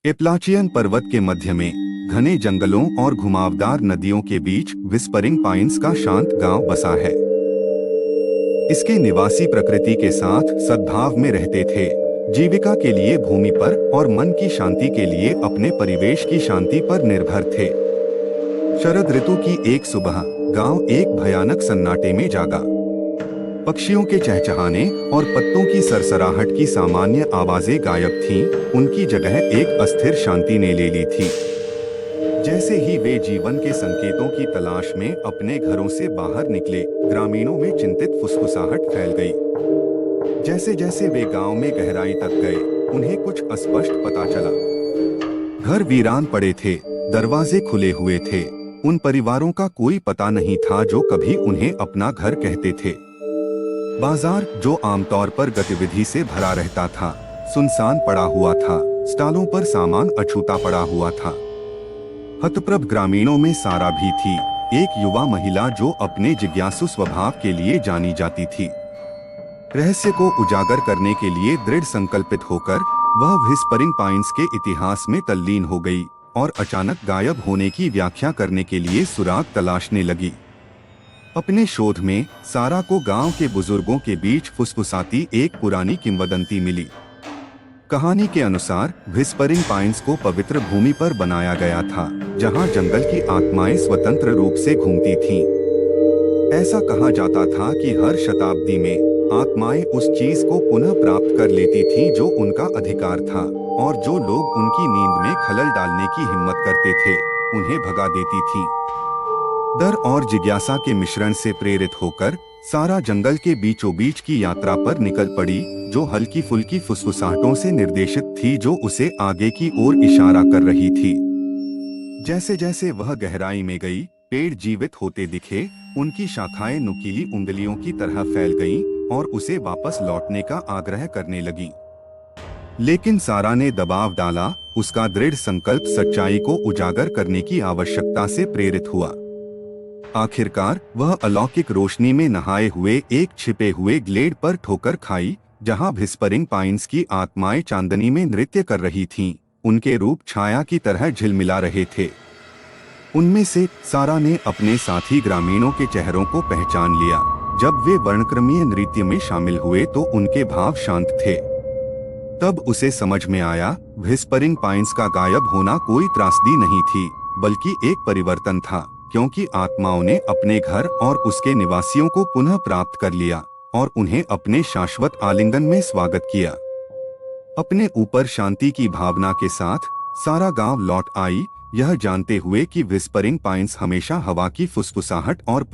Appalachian पर्वत के मध्य में घने जंगलों और घुमावदार नदियों के बीच व्हिस्परिंग पाइन्स का शांत गांव बसा है। इसके निवासी प्रकृति के साथ सद्भाव में रहते थे, जीविका के लिए भूमि पर और मन की शांति के लिए अपने परिवेश की शांति पर निर्भर थे। शरद ऋतु की एक सुबह गांव एक भयानक सन्नाटे में जागा। पक्षियों के चहचहाने और पत्तों की सरसराहट की सामान्य आवाजें गायब थीं, उनकी जगह एक अस्थिर शांति ने ले ली थी। जैसे ही वे जीवन के संकेतों की तलाश में अपने घरों से बाहर निकले, ग्रामीणों में चिंतित फुसफुसाहट फैल गई। जैसे जैसे वे गांव में गहराई तक गए, उन्हें कुछ अस्पष्ट पता चला। घर वीरान पड़े थे, दरवाजे खुले हुए थे। उन परिवारों का कोई पता नहीं था जो कभी उन्हें अपना घर कहते थे। बाजार, जो आमतौर पर गतिविधि से भरा रहता था, सुनसान पड़ा हुआ था। स्टॉलों पर सामान अछूता पड़ा हुआ था। हतप्रभ ग्रामीणों में सारा भी थी, एक युवा महिला जो अपने जिज्ञासु स्वभाव के लिए जानी जाती थी। रहस्य को उजागर करने के लिए दृढ़ संकल्पित होकर वह व्हिस्परिंग पाइन्स के इतिहास में तल्लीन हो गई और अचानक गायब होने की व्याख्या करने के लिए सुराग तलाशने लगी। अपने शोध में सारा को गांव के बुजुर्गों के बीच फुसफुसाती एक पुरानी किंवदंती मिली। कहानी के अनुसार व्हिस्परिंग पाइन्स को पवित्र भूमि पर बनाया गया था, जहां जंगल की आत्माएं स्वतंत्र रूप से घूमती थीं। ऐसा कहा जाता था कि हर शताब्दी में आत्माएं उस चीज को पुनः प्राप्त कर लेती थीं जो उनका अधिकार था, और जो लोग उनकी नींद में खलल डालने की हिम्मत करते थे, उन्हें भगा देती थीं। डर और जिज्ञासा के मिश्रण से प्रेरित होकर सारा जंगल के बीचों बीच की यात्रा पर निकल पड़ी, जो हल्की फुल्की फुसफुसाहटों से निर्देशित थी, जो उसे आगे की ओर इशारा कर रही थी। जैसे जैसे वह गहराई में गई, पेड़ जीवित होते दिखे, उनकी शाखाएं नुकीली उंगलियों की तरह फैल गईं और उसे वापस लौटने का आग्रह करने लगी। लेकिन सारा ने दबाव डाला। उसका दृढ़ संकल्प सच्चाई को उजागर करने की आवश्यकता से प्रेरित हुआ। आखिरकार वह अलौकिक रोशनी में नहाए हुए एक छिपे हुए ग्लेड पर ठोकर खाई, जहां व्हिस्परिंग पाइन्स की आत्माएं चांदनी में नृत्य कर रही थीं। उनके रूप छाया की तरह झिलमिला रहे थे। उनमें से सारा ने अपने साथी ग्रामीणों के चेहरों को पहचान लिया। जब वे वर्णक्रमीय नृत्य में शामिल हुए तो उनके भाव शांत थे। तब उसे समझ में आया, व्हिस्परिंग पाइन्स का गायब होना कोई त्रासदी नहीं थी, बल्कि एक परिवर्तन था, क्योंकि आत्माओं ने अपने घर और उसके निवासियों को पुनः प्राप्त कर लिया और उन्हें अपने शाश्वत आलिंगन में स्वागत किया। अपने ऊपर शांति की भावना के साथ सारा गांव लौट आई, यह जानते हुए कि व्हिस्परिंग पाइन्स हमेशा हवा की फुसफुसाहट और